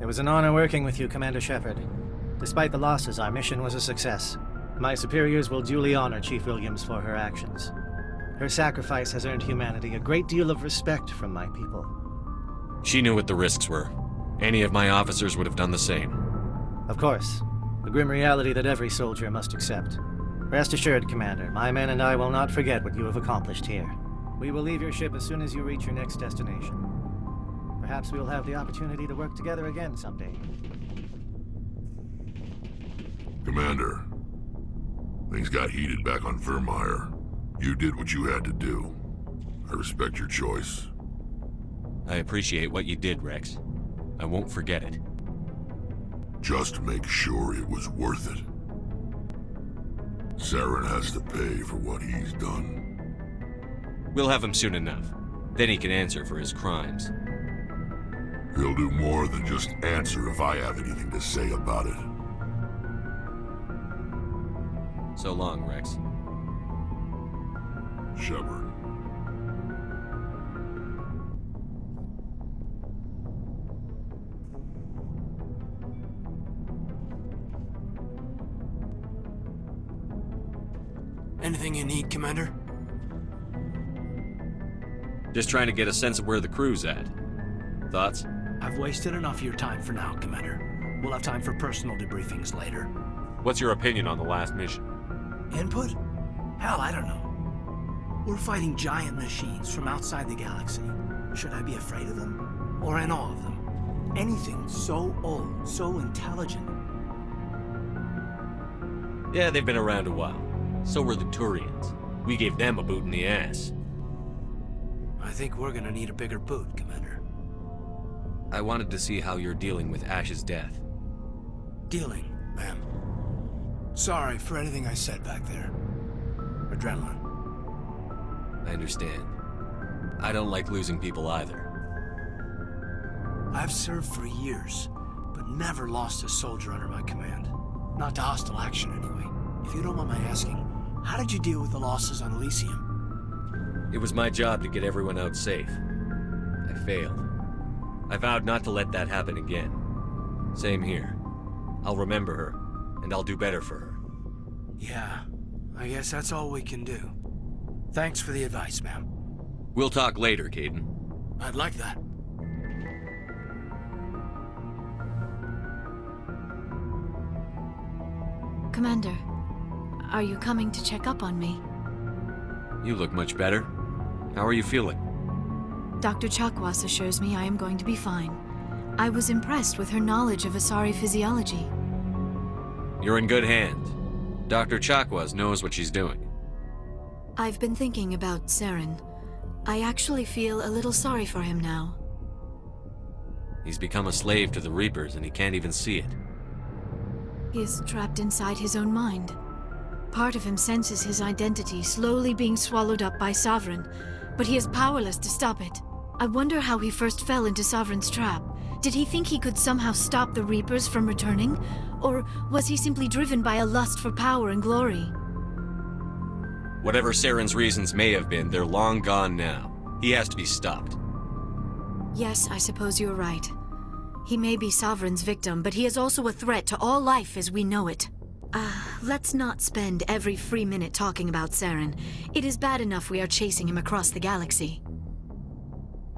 It was an honor working with you, Commander Shepard. Despite the losses, our mission was a success. My superiors will duly honor Chief Williams for her actions. Her sacrifice has earned humanity a great deal of respect from my people. She knew what the risks were. Any of my officers would have done the same. Of course. The grim reality that every soldier must accept. Rest assured, Commander, my men and I will not forget what you have accomplished here. We will leave your ship as soon as you reach your next destination. Perhaps we will have the opportunity to work together again someday. Commander, things got heated back on Vermeer. You did what you had to do. I respect your choice. I appreciate what you did, Rex. I won't forget it. Just make sure it was worth it. Saren has to pay for what he's done. We'll have him soon enough. Then he can answer for his crimes. He'll do more than just answer if I have anything to say about it. So long, Rex. Shepard. Anything you need, Commander? Just trying to get a sense of where the crew's at. Thoughts? I've wasted enough of your time for now, Commander. We'll have time for personal debriefings later. What's your opinion on the last mission? Input? Hell, I don't know. We're fighting giant machines from outside the galaxy. Should I be afraid of them? Or in awe of them? Anything so old, so intelligent. Yeah, they've been around a while. So were the Turians. We gave them a boot in the ass. I think we're gonna need a bigger boot, Commander. I wanted to see how you're dealing with Ash's death. Dealing, ma'am. Sorry for anything I said back there. Adrenaline. I understand. I don't like losing people either. I've served for years, but never lost a soldier under my command. Not to hostile action, anyway. If you don't mind my asking, how did you deal with the losses on Elysium? It was my job to get everyone out safe. I failed. I vowed not to let that happen again. Same here. I'll remember her, and I'll do better for her. Yeah, I guess that's all we can do. Thanks for the advice, ma'am. We'll talk later, Caden. I'd like that. Commander, are you coming to check up on me? You look much better. How are you feeling? Dr. Chakwas assures me I am going to be fine. I was impressed with her knowledge of Asari physiology. You're in good hands. Dr. Chakwas knows what she's doing. I've been thinking about Saren. I actually feel a little sorry for him now. He's become a slave to the Reapers and he can't even see it. He is trapped inside his own mind. Part of him senses his identity slowly being swallowed up by Sovereign, but he is powerless to stop it. I wonder how he first fell into Sovereign's trap. Did he think he could somehow stop the Reapers from returning? Or was he simply driven by a lust for power and glory? Whatever Saren's reasons may have been, they're long gone now. He has to be stopped. Yes, I suppose you're right. He may be Sovereign's victim, but he is also a threat to all life as we know it. Let's not spend every free minute talking about Saren. It is bad enough we are chasing him across the galaxy.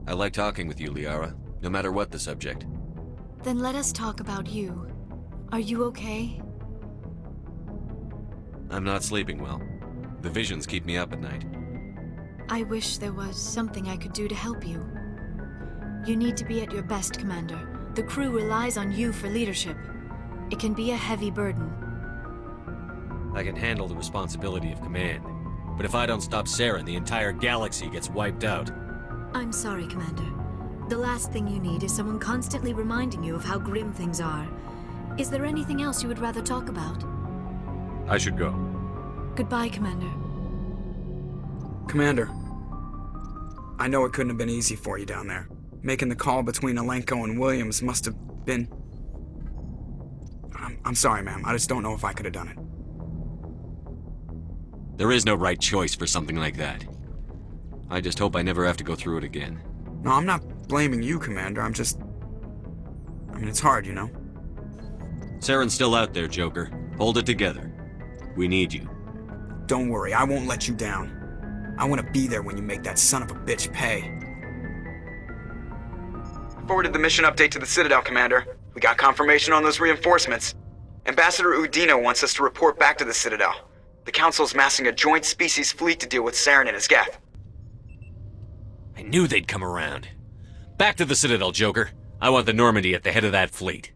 I like talking with you, Liara, no matter what the subject. Then let us talk about you. Are you okay? I'm not sleeping well. The visions keep me up at night. I wish there was something I could do to help you. You need to be at your best, Commander. The crew relies on you for leadership. It can be a heavy burden. I can handle the responsibility of command. But if I don't stop Saren, the entire galaxy gets wiped out. I'm sorry, Commander. The last thing you need is someone constantly reminding you of how grim things are. Is there anything else you would rather talk about? I should go. Goodbye, Commander. Commander, I know it couldn't have been easy for you down there. Making the call between Alenko and Williams must have been... I'm sorry, ma'am. I just don't know if I could have done it. There is no right choice for something like that. I just hope I never have to go through it again. No, I'm not blaming you, Commander. I'm just... I mean, it's hard, you know? Saren's still out there, Joker. Hold it together. We need you. Don't worry, I won't let you down. I want to be there when you make that son of a bitch pay. I forwarded the mission update to the Citadel, Commander. We got confirmation on those reinforcements. Ambassador Udina wants us to report back to the Citadel. The Council's massing a joint species fleet to deal with Saren and his Geth. I knew they'd come around. Back to the Citadel, Joker. I want the Normandy at the head of that fleet.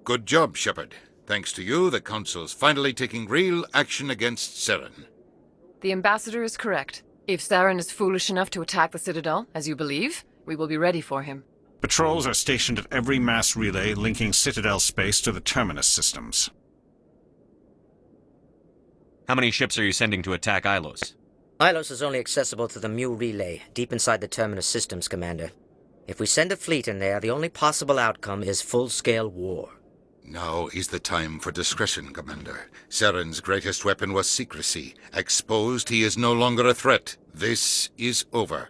Good job, Shepard. Thanks to you, the Council's finally taking real action against Saren. The Ambassador is correct. If Saren is foolish enough to attack the Citadel, as you believe, we will be ready for him. Patrols are stationed at every mass relay linking Citadel space to the Terminus systems. How many ships are you sending to attack Ilos? Ilos is only accessible to the MEU relay, deep inside the Terminus systems, Commander. If we send a fleet in there, the only possible outcome is full-scale war. Now is the time for discretion, Commander. Saren's greatest weapon was secrecy. Exposed, he is no longer a threat. This is over.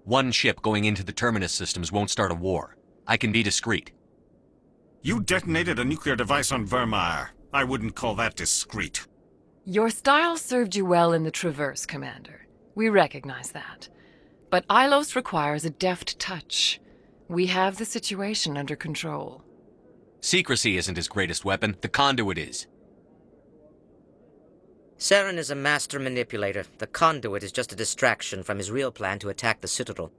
One ship going into the Terminus systems won't start a war. I can be discreet. You detonated a nuclear device on Vermeer. I wouldn't call that discreet. Your style served you well in the Traverse, Commander. We recognize that. But Ilos requires a deft touch. We have the situation under control. Secrecy isn't his greatest weapon. The conduit is. Saren is a master manipulator. The conduit is just a distraction from his real plan to attack the Citadel.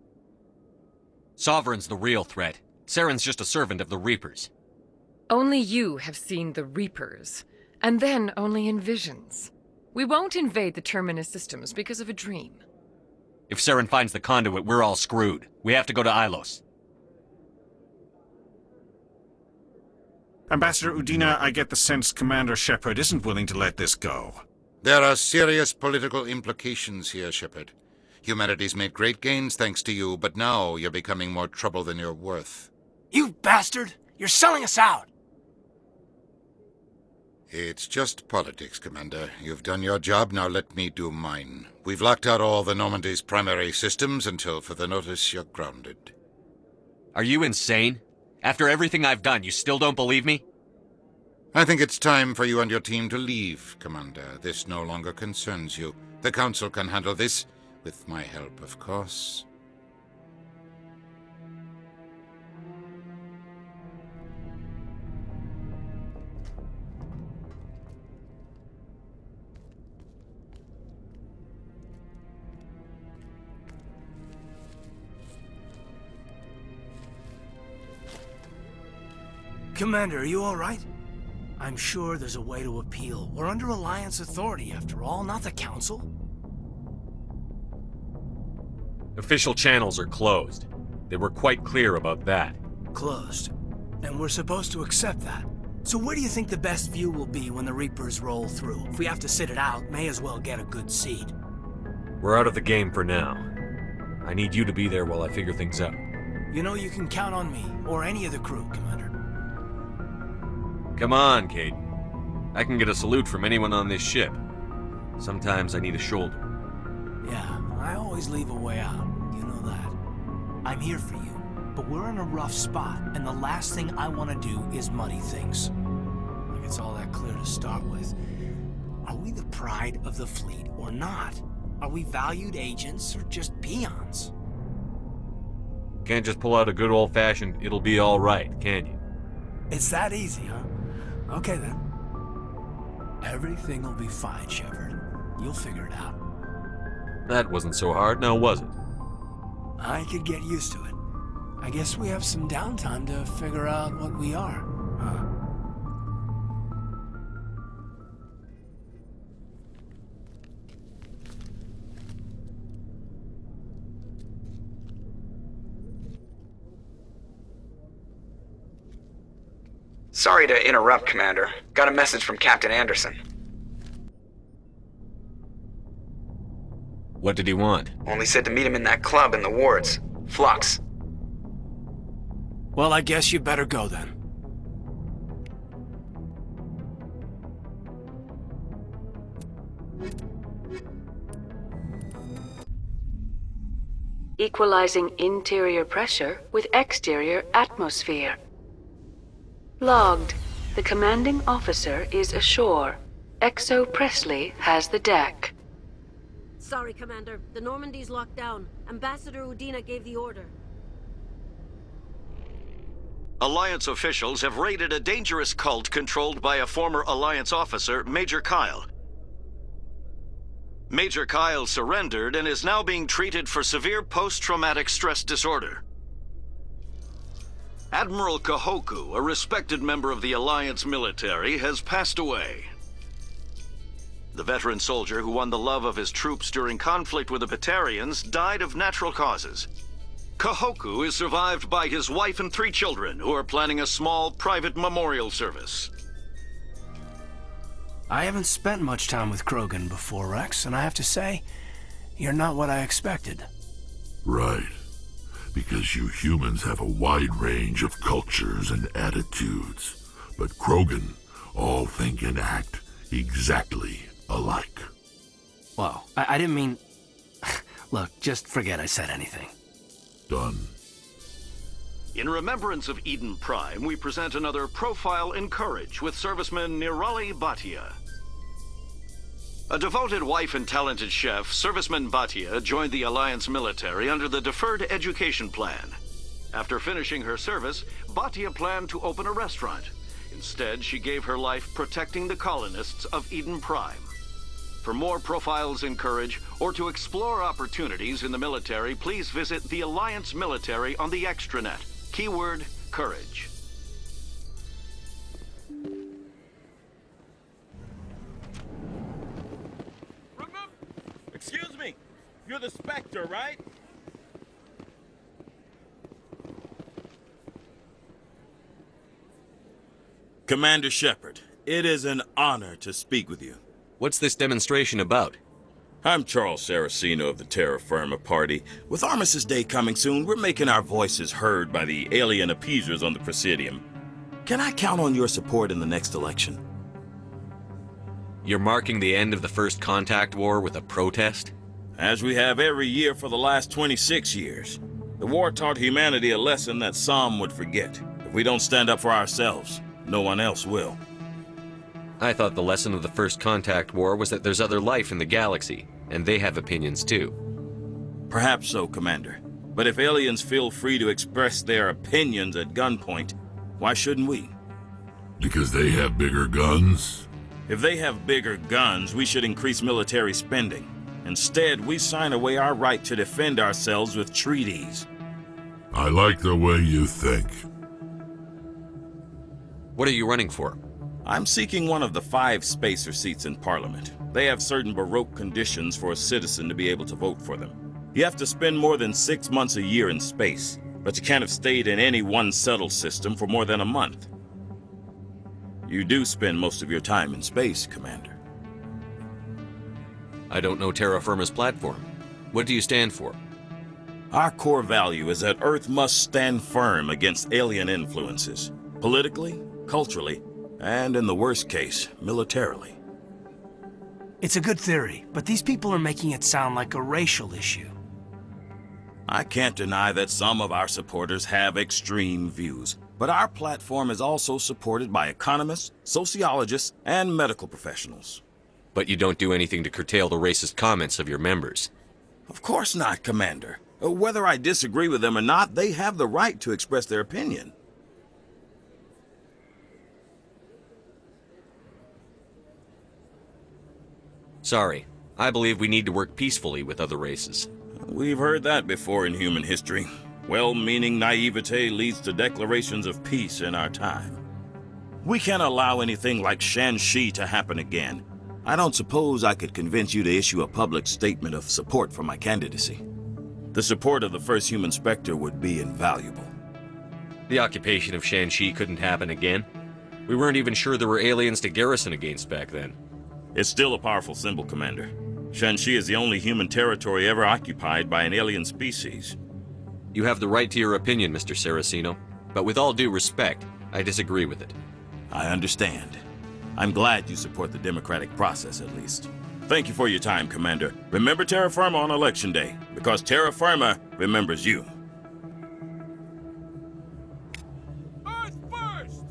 Sovereign's the real threat. Saren's just a servant of the Reapers. Only you have seen the Reapers, and then only in visions. We won't invade the Terminus systems because of a dream. If Saren finds the conduit, we're all screwed. We have to go to Ilos. Ambassador Udina, I get the sense Commander Shepard isn't willing to let this go. There are serious political implications here, Shepard. Humanity's made great gains thanks to you, but now you're becoming more trouble than you're worth. You bastard! You're selling us out! It's just politics, Commander. You've done your job, now let me do mine. We've locked out all the Normandy's primary systems until further notice you're grounded. Are you insane? After everything I've done, you still don't believe me? I think it's time for you and your team to leave, Commander. This no longer concerns you. The Council can handle this, with my help, of course. Commander, are you all right? I'm sure there's a way to appeal. We're under Alliance authority, after all, not the Council. Official channels are closed. They were quite clear about that. Closed. And we're supposed to accept that. So where do you think the best view will be when the Reapers roll through? If we have to sit it out, may as well get a good seat. We're out of the game for now. I need you to be there while I figure things out. You know you can count on me, or any of the crew, Commander. Come on, Caden. I can get a salute from anyone on this ship. Sometimes I need a shoulder. Yeah, I always leave a way out. You know that. I'm here for you, but we're in a rough spot, and the last thing I want to do is muddy things. Like it's all that clear to start with. Are we the pride of the fleet or not? Are we valued agents or just peons? Can't just pull out a good old-fashioned "it'll be all right," can you? It's that easy, huh? Okay then. Everything will be fine, Shepard. You'll figure it out. That wasn't so hard, now was it? I could get used to it. I guess we have some downtime to figure out what we are, huh? Sorry to interrupt, Commander. Got a message from Captain Anderson. What did he want? Only said to meet him in that club in the wards. Flux. Well, I guess you better go then. Equalizing interior pressure with exterior atmosphere. Logged. The commanding officer is ashore. Exo Presley has the deck. Sorry, Commander. The Normandy's locked down. Ambassador Udina gave the order. Alliance officials have raided a dangerous cult controlled by a former Alliance officer, Major Kyle. Major Kyle surrendered and is now being treated for severe post-traumatic stress disorder. Admiral Kahoku, a respected member of the Alliance military, has passed away. The veteran soldier who won the love of his troops during conflict with the Batarians died of natural causes. Kahoku is survived by his wife and 3 children, who are planning a small, private memorial service. I haven't spent much time with Krogan before, Rex, and I have to say, you're not what I expected. Right. Because you humans have a wide range of cultures and attitudes. But Krogan all think and act exactly alike. Whoa, I didn't mean... Look, just forget I said anything. Done. In remembrance of Eden Prime, we present another Profile in Courage with serviceman Nirali Bhatia. A devoted wife and talented chef, Serviceman Bhatia joined the Alliance military under the Deferred Education Plan. After finishing her service, Bhatia planned to open a restaurant. Instead, she gave her life protecting the colonists of Eden Prime. For more Profiles in Courage, or to explore opportunities in the military, please visit the Alliance military on the extranet. Keyword, Courage. Excuse me, you're the Spectre, right? Commander Shepard, it is an honor to speak with you. What's this demonstration about? I'm Charles Saraceno of the Terra Firma Party. With Armistice Day coming soon, we're making our voices heard by the alien appeasers on the Presidium. Can I count on your support in the next election? You're marking the end of the First Contact War with a protest? As we have every year for the last 26 years. The war taught humanity a lesson that some would forget. If we don't stand up for ourselves, no one else will. I thought the lesson of the First Contact War was that there's other life in the galaxy, and they have opinions too. Perhaps so, Commander. But if aliens feel free to express their opinions at gunpoint, why shouldn't we? Because they have bigger guns? If they have bigger guns, we should increase military spending. Instead, we sign away our right to defend ourselves with treaties. I like the way you think. What are you running for? I'm seeking one of the 5 spacer seats in Parliament. They have certain Baroque conditions for a citizen to be able to vote for them. You have to spend more than 6 months a year in space, but you can't have stayed in any one settled system for more than a month. You do spend most of your time in space, Commander. I don't know Terra Firma's platform. What do you stand for? Our core value is that Earth must stand firm against alien influences, politically, culturally, and in the worst case, militarily. It's a good theory, but these people are making it sound like a racial issue. I can't deny that some of our supporters have extreme views, but our platform is also supported by economists, sociologists, and medical professionals. But you don't do anything to curtail the racist comments of your members. Of course not, Commander. Whether I disagree with them or not, they have the right to express their opinion. Sorry. I believe we need to work peacefully with other races. We've heard that before in human history. Well-meaning naivete leads to declarations of peace in our time. We can't allow anything like Shanxi to happen again. I don't suppose I could convince you to issue a public statement of support for my candidacy. The support of the first human Spectre would be invaluable. The occupation of Shanxi couldn't happen again? We weren't even sure there were aliens to garrison against back then. It's still a powerful symbol, Commander. Shanxi is the only human territory ever occupied by an alien species. You have the right to your opinion, Mr. Saraceno, but with all due respect, I disagree with it. I understand. I'm glad you support the democratic process, at least. Thank you for your time, Commander. Remember Terra Firma on Election Day, because Terra Firma remembers you. Earth first!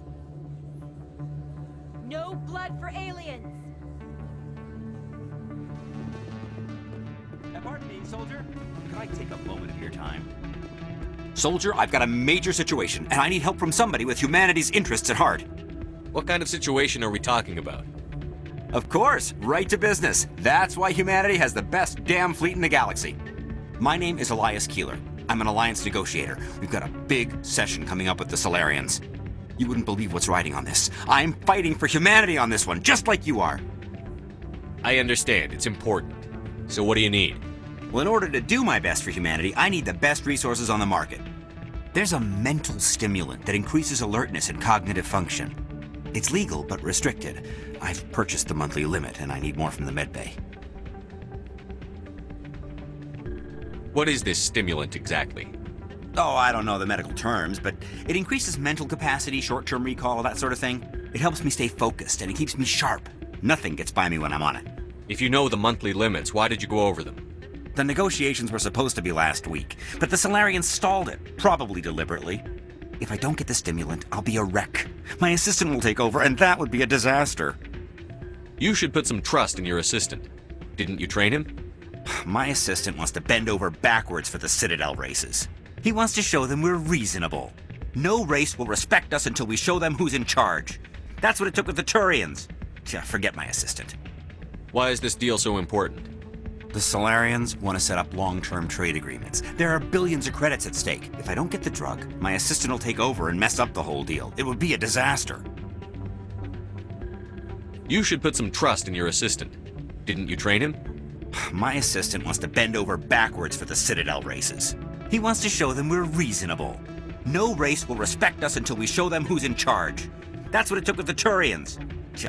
No blood for aliens! Pardon me, soldier. Could I take a moment of your time? Soldier, I've got a major situation, and I need help from somebody with humanity's interests at heart. What kind of situation are we talking about? Of course, right to business. That's why humanity has the best damn fleet in the galaxy. My name is Elias Keeler. I'm an alliance negotiator. We've got a big session coming up with the Solarians. You wouldn't believe what's riding on this. I'm fighting for humanity on this one, just like you are. I understand. It's important. So what do you need? Well, in order to do my best for humanity, I need the best resources on the market. There's a mental stimulant that increases alertness and cognitive function. It's legal, but restricted. I've purchased the monthly limit, and I need more from the medbay. What is this stimulant exactly? Oh, I don't know the medical terms, but it increases mental capacity, short-term recall, that sort of thing. It helps me stay focused, and it keeps me sharp. Nothing gets by me when I'm on it. If you know the monthly limits, why did you go over them? The negotiations were supposed to be last week, but the Solarians stalled it, probably deliberately. If I don't get the stimulant, I'll be a wreck. My assistant will take over, and that would be a disaster. You should put some trust in your assistant. Didn't you train him? My assistant wants to bend over backwards for the Citadel races. He wants to show them we're reasonable. No race will respect us until we show them who's in charge. That's what it took with the Turians. Forget my assistant. Why is this deal so important? The Solarians want to set up long-term trade agreements. There are billions of credits at stake. If I don't get the drug, my assistant will take over and mess up the whole deal. It would be a disaster. You should put some trust in your assistant. Didn't you train him? My assistant wants to bend over backwards for the Citadel races. He wants to show them we're reasonable. No race will respect us until we show them who's in charge. That's what it took with the Turians.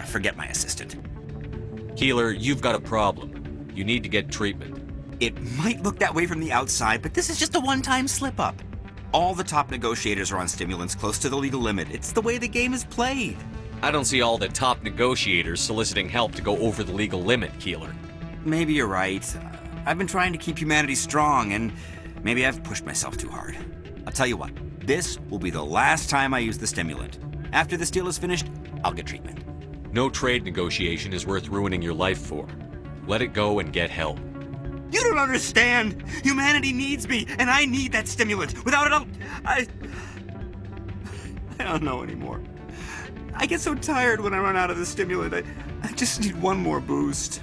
Forget my assistant. Keeler, you've got a problem. You need to get treatment. It might look that way from the outside, but this is just a one-time slip-up. All the top negotiators are on stimulants close to the legal limit. It's the way the game is played. I don't see all the top negotiators soliciting help to go over the legal limit, Keeler. Maybe you're right. I've been trying to keep humanity strong, and maybe I've pushed myself too hard. I'll tell you what, this will be the last time I use the stimulant. After this deal is finished, I'll get treatment. No trade negotiation is worth ruining your life for. Let it go and get help. You don't understand! Humanity needs me, and I need that stimulant. Without it, I don't know anymore. I get so tired when I run out of the stimulant. I just need one more boost.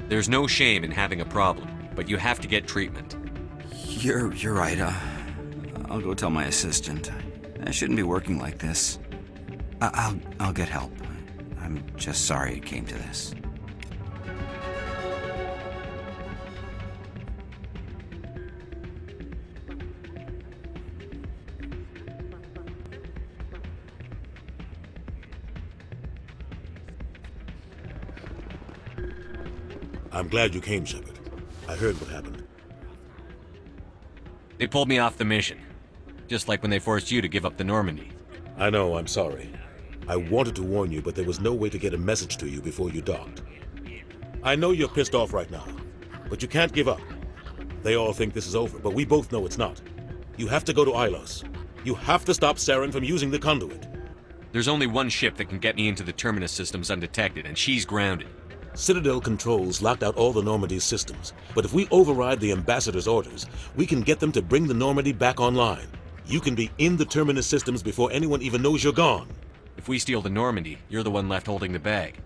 There's no shame in having a problem, but you have to get treatment. You're right. I'll go tell my assistant. I shouldn't be working like this. I'll get help. I'm just sorry it came to this. I'm glad you came, Shepard. I heard what happened. They pulled me off the mission. Just like when they forced you to give up the Normandy. I know, I'm sorry. I wanted to warn you, but there was no way to get a message to you before you docked. I know you're pissed off right now, but you can't give up. They all think this is over, but we both know it's not. You have to go to Ilos. You have to stop Saren from using the conduit. There's only one ship that can get me into the Terminus systems undetected, and she's grounded. Citadel controls locked out all the Normandy's systems, but if we override the Ambassador's orders, we can get them to bring the Normandy back online. You can be in the Terminus systems before anyone even knows you're gone. If we steal the Normandy, you're the one left holding the bag.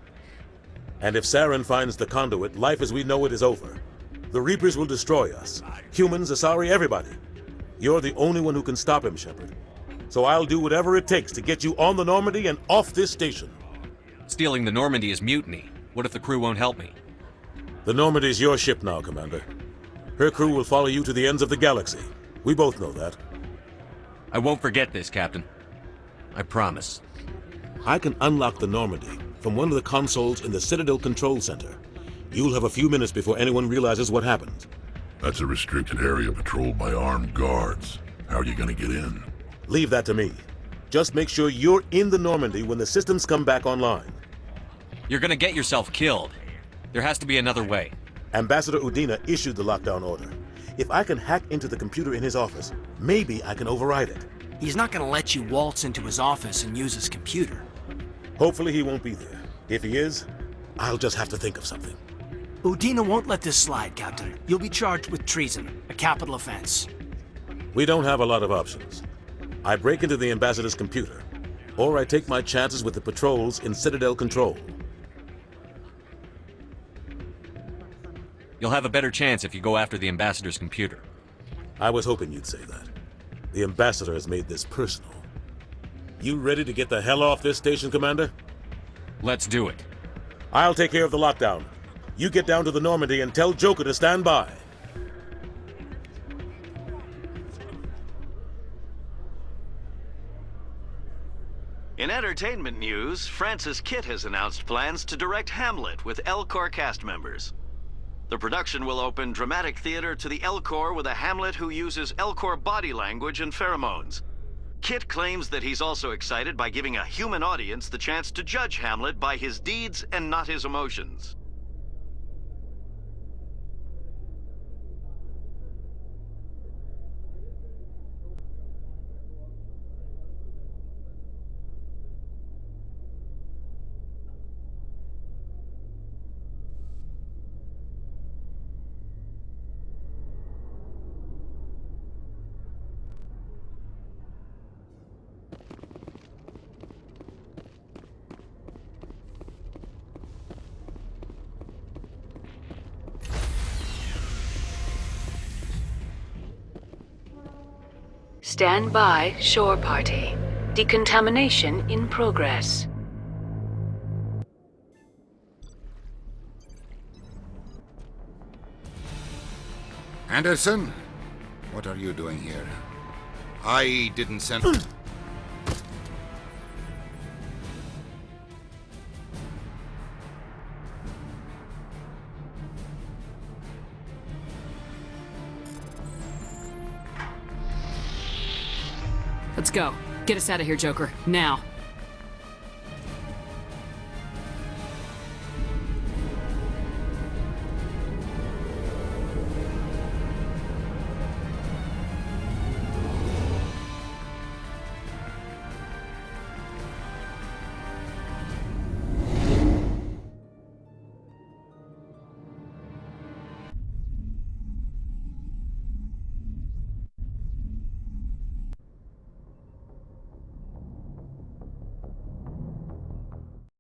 And if Saren finds the conduit, life as we know it is over. The Reapers will destroy us. Humans, Asari, everybody. You're the only one who can stop him, Shepard. So I'll do whatever it takes to get you on the Normandy and off this station. Stealing the Normandy is mutiny. What if the crew won't help me? The Normandy's your ship now, Commander. Her crew will follow you to the ends of the galaxy. We both know that. I won't forget this, Captain. I promise. I can unlock the Normandy from one of the consoles in the Citadel Control Center. You'll have a few minutes before anyone realizes what happened. That's a restricted area patrolled by armed guards. How are you gonna get in? Leave that to me. Just make sure you're in the Normandy when the systems come back online. You're gonna get yourself killed. There has to be another way. Ambassador Udina issued the lockdown order. If I can hack into the computer in his office, maybe I can override it. He's not gonna let you waltz into his office and use his computer. Hopefully he won't be there. If he is, I'll just have to think of something. Udina won't let this slide, Captain. You'll be charged with treason, a capital offense. We don't have a lot of options. I break into the ambassador's computer, or I take my chances with the patrols in Citadel Control. You'll have a better chance if you go after the ambassador's computer. I was hoping you'd say that. The ambassador has made this personal. You ready to get the hell off this station, Commander? Let's do it. I'll take care of the lockdown. You get down to the Normandy and tell Joker to stand by. In entertainment news, Francis Kitt has announced plans to direct Hamlet with Elcor cast members. The production will open dramatic theater to the Elcor with a Hamlet who uses Elcor body language and pheromones. Kitt claims that he's also excited by giving a human audience the chance to judge Hamlet by his deeds and not his emotions. Stand by, shore party. Decontamination in progress. Anderson, what are you doing here? I didn't send... Let's go. Get us out of here, Joker. Now.